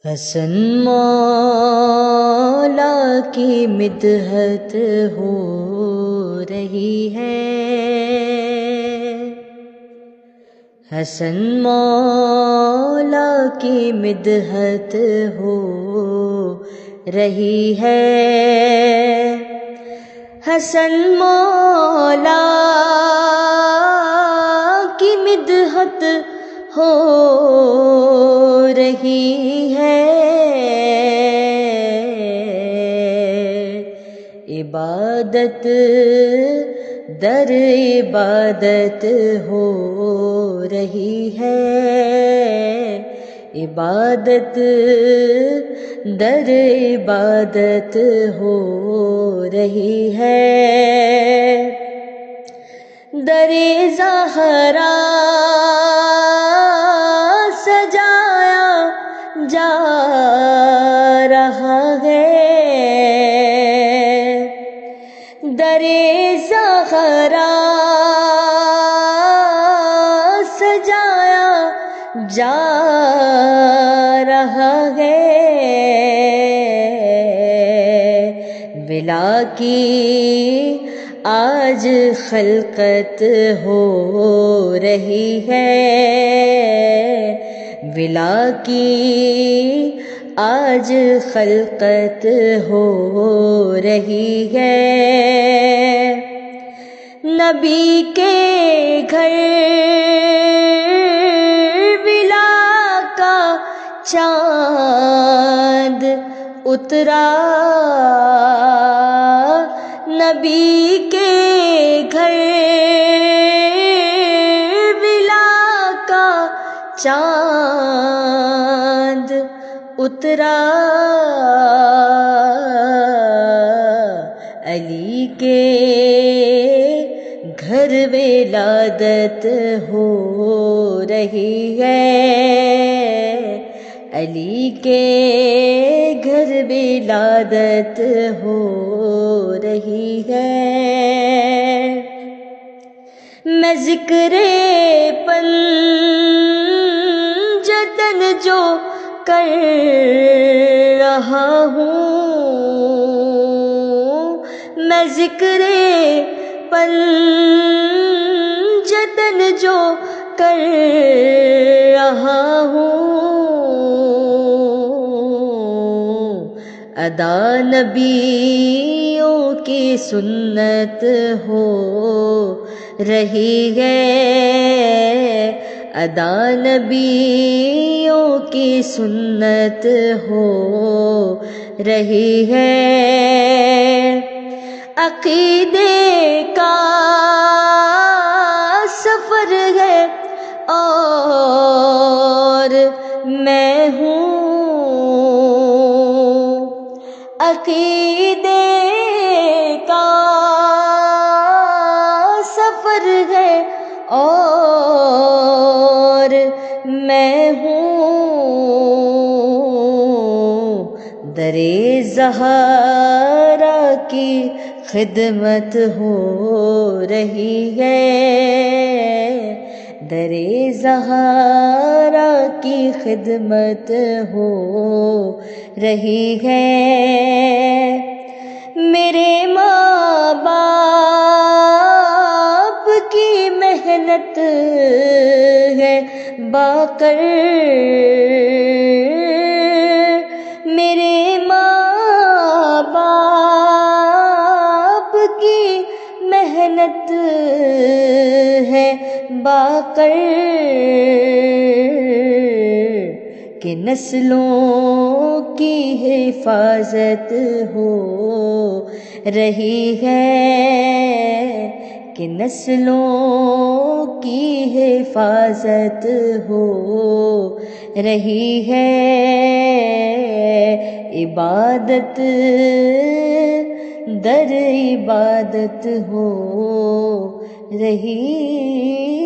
حسن مولا کی مدحت ہو رہی ہے، حسن مولا کی مدحت ہو رہی ہے، حسن مولا کی مدحت ہو رہی ہے، عبادت در عبادت ہو رہی ہے، عبادت در عبادت ہو رہی ہے، در زہرا سجایا جا رہا ہے، در زہرا سجایا جا رہا ہے، ولا کی آج خلقت ہو رہی ہے، ولا کی آج خلقت ہو رہی ہے، نبی کے گھر ولا کا چاند اترا، نبی کے گھر ولا کا چاند اترا، علی کے گھر ولادت ہو رہی ہے، علی کے گھر ولادت ہو رہی ہے، میں ذکر پنجتن جو کر رہا ہوں، میں ذکر پنجتن جو کر رہا ہوں، ادا نبیوں کی سنت ہو رہی ہے، ادا نبیوں کی سنت ہو رہی ہے، عقیدے کا سفر ہے اور میں ہوں، عقیدے کا سفر ہے اور میں ہوں، در زہرا کی خدمت ہو رہی ہے، در زہرا کی خدمت ہو رہی ہے، میرے ماں باپ کی محنت ہے باقر، میرے ماں باپ کی محنت ہے باقر، کہ نسلوں کی حفاظت ہو رہی ہے، کہ نسلوں کی حفاظت ہو رہی ہے، عبادت در عبادت ہو رہی